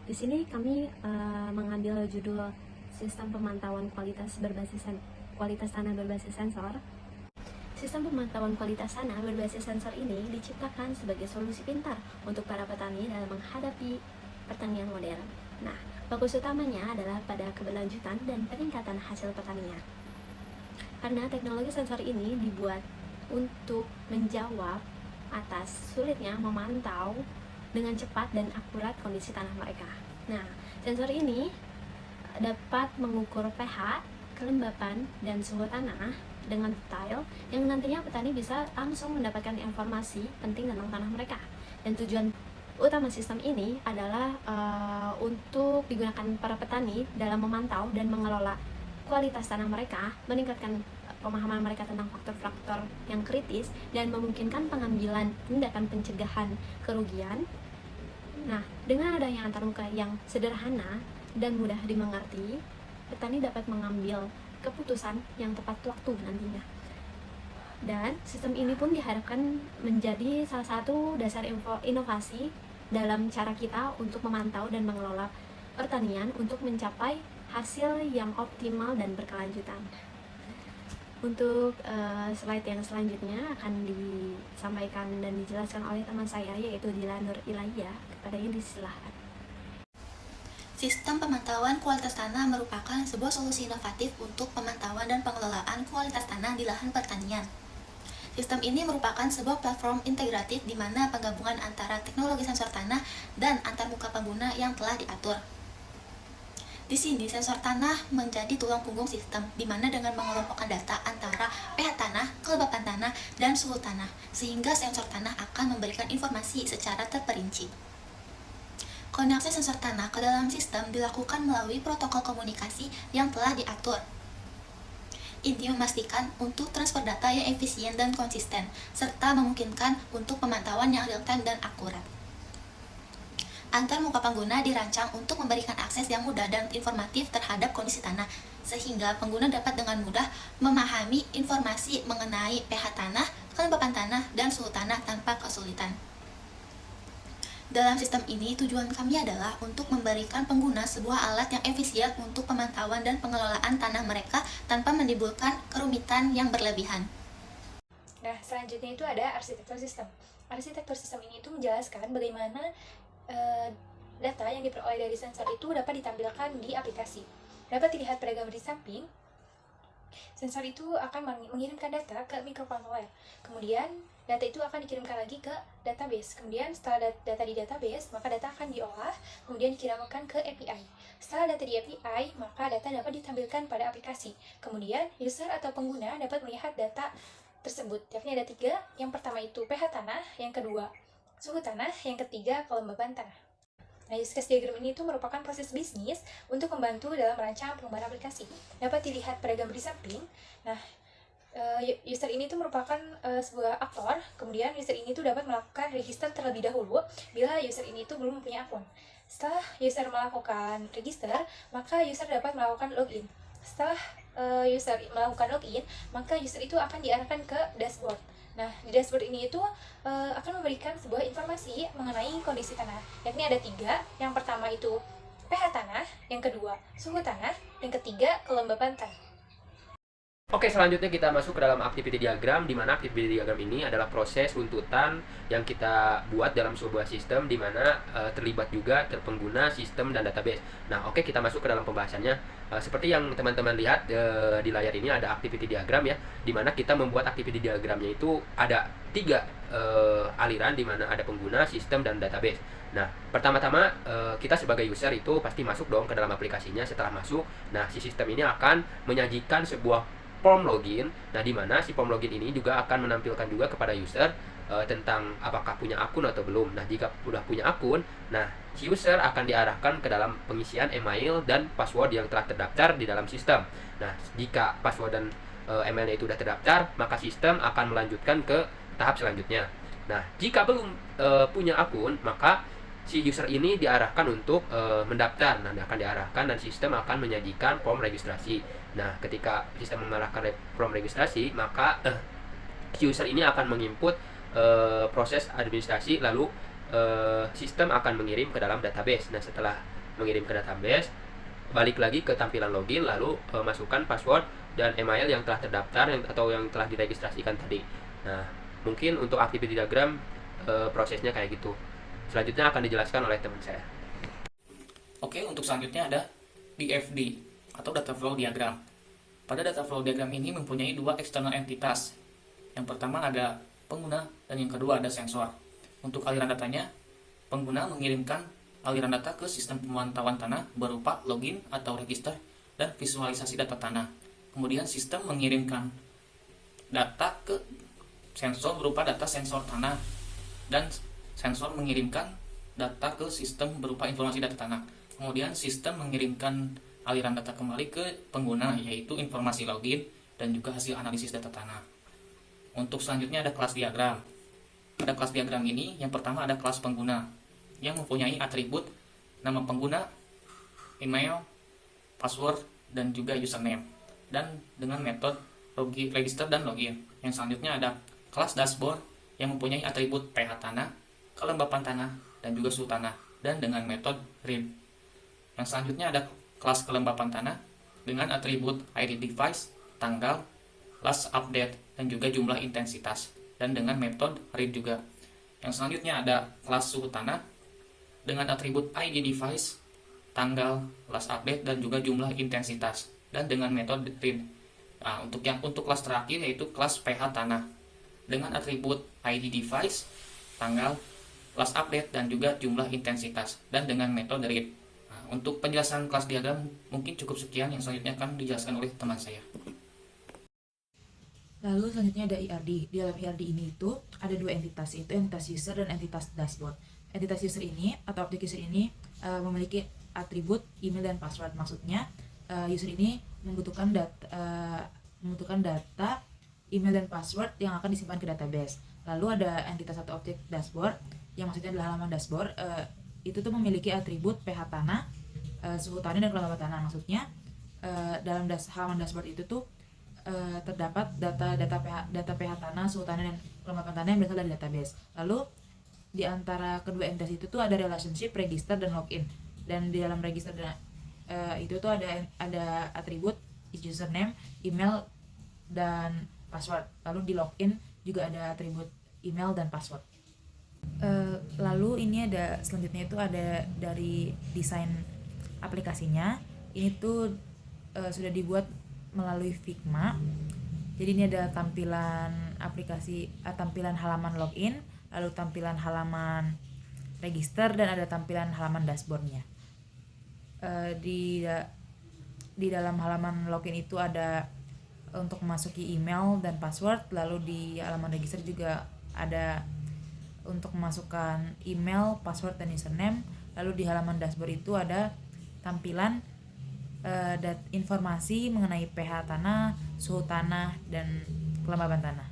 Di sini kami mengambil judul Sistem Pemantauan Kualitas Tanah Berbasis Sensor. Sistem pemantauan kualitas tanah berbasis sensor ini diciptakan sebagai solusi pintar untuk para petani dalam menghadapi pertanian modern. Nah, fokus utamanya adalah pada keberlanjutan dan peningkatan hasil pertanian. Karena teknologi sensor ini dibuat untuk menjawab atas sulitnya memantau dengan cepat dan akurat kondisi tanah mereka. Nah, sensor ini dapat mengukur pH, kelembapan, dan suhu tanah dengan detail yang nantinya petani bisa langsung mendapatkan informasi penting tentang tanah mereka. Dan tujuan utama sistem ini adalah untuk digunakan para petani dalam memantau dan mengelola kualitas tanah mereka, meningkatkan pemahaman mereka tentang faktor-faktor yang kritis, dan memungkinkan pengambilan tindakan pencegahan kerugian. Nah, dengan adanya antarmuka yang sederhana dan mudah dimengerti, petani dapat mengambil keputusan yang tepat waktu nantinya. Dan sistem ini pun diharapkan menjadi salah satu dasar inovasi dalam cara kita untuk memantau dan mengelola pertanian untuk mencapai hasil yang optimal dan berkelanjutan. Untuk slide yang selanjutnya akan disampaikan dan dijelaskan oleh teman saya, yaitu Dila Nur Ilahiyah. Kepadanya disilahkan. Sistem pemantauan kualitas tanah merupakan sebuah solusi inovatif untuk pemantauan dan pengelolaan kualitas tanah di lahan pertanian. Sistem ini merupakan sebuah platform integratif di mana penggabungan antara teknologi sensor tanah dan antarmuka pengguna yang telah diatur. Di sini, sensor tanah menjadi tulang punggung sistem, di mana dengan mengelompokkan data antara pH tanah, kelembapan tanah, dan suhu tanah, sehingga sensor tanah akan memberikan informasi secara terperinci. Koneksi sensor tanah ke dalam sistem dilakukan melalui protokol komunikasi yang telah diatur. Ini memastikan untuk transfer data yang efisien dan konsisten, serta memungkinkan untuk pemantauan yang real-time dan akurat. Antar muka pengguna dirancang untuk memberikan akses yang mudah dan informatif terhadap kondisi tanah, sehingga pengguna dapat dengan mudah memahami informasi mengenai pH tanah, kelembapan tanah, dan suhu tanah tanpa kesulitan. Dalam sistem ini, tujuan kami adalah untuk memberikan pengguna sebuah alat yang efisien untuk pemantauan dan pengelolaan tanah mereka tanpa menimbulkan kerumitan yang berlebihan. Nah, selanjutnya itu ada arsitektur sistem. Arsitektur sistem ini itu menjelaskan bagaimana data yang diperoleh dari sensor itu dapat ditampilkan di aplikasi. Dapat dilihat pada gambar di samping. Sensor itu akan mengirimkan data ke microcontroller. Kemudian data itu akan dikirimkan lagi ke database. Kemudian setelah data di database, maka data akan diolah, kemudian dikirimkan ke API. Setelah data di API, maka data dapat ditampilkan pada aplikasi. Kemudian user atau pengguna dapat melihat data tersebut. Yakni ada 3. Yang pertama itu pH tanah, yang kedua suhu tanah, yang ketiga kelembaban tanah. Nah, use case diagram ini itu merupakan proses bisnis untuk membantu dalam merancang pengembangan aplikasi. Dapat dilihat pada gambar di samping. Nah, user ini tuh merupakan sebuah aktor. Kemudian user ini tuh dapat melakukan register terlebih dahulu bila user ini tuh belum punya akun. Setelah user melakukan register, maka user dapat melakukan login. Setelah user melakukan login, maka user itu akan diarahkan ke dashboard. Nah, di dashboard ini itu akan memberikan sebuah informasi mengenai kondisi tanah, yakni ada 3. Yang pertama itu pH tanah, yang kedua suhu tanah, yang ketiga kelembapan tanah. Oke, selanjutnya kita masuk ke dalam activity diagram, di mana activity diagram ini adalah proses runtutan yang kita buat dalam sebuah sistem, di mana terlibat juga pengguna, sistem, dan database. Nah, oke, kita masuk ke dalam pembahasannya. Seperti yang teman-teman lihat di layar ini ada activity diagram ya, di mana kita membuat activity diagramnya itu ada 3 aliran, di mana ada pengguna, sistem, dan database. Nah, pertama-tama kita sebagai user itu pasti masuk dong ke dalam aplikasinya. Setelah masuk, nah si sistem ini akan menyajikan sebuah form login. Nah, di mana si form login ini juga akan menampilkan juga kepada user tentang apakah punya akun atau belum. Nah, jika sudah punya akun, nah si user akan diarahkan ke dalam pengisian email dan password yang telah terdaftar di dalam sistem. Nah, jika password dan emailnya itu sudah terdaftar, maka sistem akan melanjutkan ke tahap selanjutnya. Nah, jika belum punya akun, maka si user ini diarahkan untuk mendaftar. Nah, akan diarahkan dan sistem akan menyajikan form registrasi. Nah, ketika sistem mengarahkan form registrasi, maka si user ini akan menginput proses administrasi, lalu sistem akan mengirim ke dalam database. Nah, setelah mengirim ke database, balik lagi ke tampilan login, lalu masukkan password dan email yang telah terdaftar atau yang telah diregistrasikan tadi. Nah, mungkin untuk activity diagram prosesnya kayak gitu. Selanjutnya akan dijelaskan oleh teman saya. Oke, untuk selanjutnya ada DFD atau data flow diagram. Pada data flow diagram ini mempunyai dua external entitas. Yang pertama ada pengguna dan yang kedua ada sensor. Untuk aliran datanya, pengguna mengirimkan aliran data ke sistem pemantauan tanah berupa login atau register dan visualisasi data tanah. Kemudian sistem mengirimkan data ke sensor berupa data sensor tanah dan sensor mengirimkan data ke sistem berupa informasi data tanah. Kemudian sistem mengirimkan aliran data kembali ke pengguna, yaitu informasi login dan juga hasil analisis data tanah. Untuk selanjutnya ada kelas diagram. Pada kelas diagram ini, yang pertama ada kelas pengguna yang mempunyai atribut nama pengguna, email, password, dan juga username, dan dengan metode login, register, dan login. Yang selanjutnya ada kelas dashboard yang mempunyai atribut pH tanah, kelembapan tanah, dan juga suhu tanah, dan dengan metode read. Yang selanjutnya ada kelas kelembapan tanah dengan atribut ID device, tanggal, last update, dan juga jumlah intensitas, dan dengan metode read juga. Yang selanjutnya ada kelas suhu tanah dengan atribut ID device, tanggal, last update, dan juga jumlah intensitas, dan dengan metode read. Nah, untuk kelas terakhir yaitu kelas pH tanah dengan atribut ID device, tanggal, last update, dan juga jumlah intensitas, dan dengan metode read. Nah, untuk penjelasan kelas diagram mungkin cukup sekian, yang selanjutnya akan dijelaskan oleh teman saya. Lalu selanjutnya ada IRD. Di dalam IRD ini itu ada dua entitas, yaitu entitas user dan entitas dashboard. Entitas user ini atau objek user ini memiliki atribut email dan password. Maksudnya user ini membutuhkan data email dan password yang akan disimpan ke database. Lalu ada entitas atau objek dashboard yang maksudnya adalah halaman dashboard. Itu tuh memiliki atribut pH tanah, suhu tanah, dan kelembapan tanah. Maksudnya dalam halaman dashboard itu tuh terdapat data pH tanah, suhu tanah, dan kelembapan tanah yang berasal dari database. Lalu di antara kedua entitas itu tuh ada relationship, register, dan login. Dan di dalam register itu tuh ada atribut username, email, dan password. Lalu di login juga ada atribut email dan password. Lalu ini ada selanjutnya itu ada dari desain aplikasinya. Ini tuh sudah dibuat melalui Figma. Jadi ini ada tampilan aplikasi, tampilan halaman login, lalu tampilan halaman register, dan ada tampilan halaman dashboardnya. Di dalam halaman login itu ada untuk memasuki email dan password. Lalu di halaman register juga ada untuk memasukkan email, password, dan username. Lalu di halaman dashboard itu ada tampilan informasi mengenai pH tanah, suhu tanah, dan kelembapan tanah.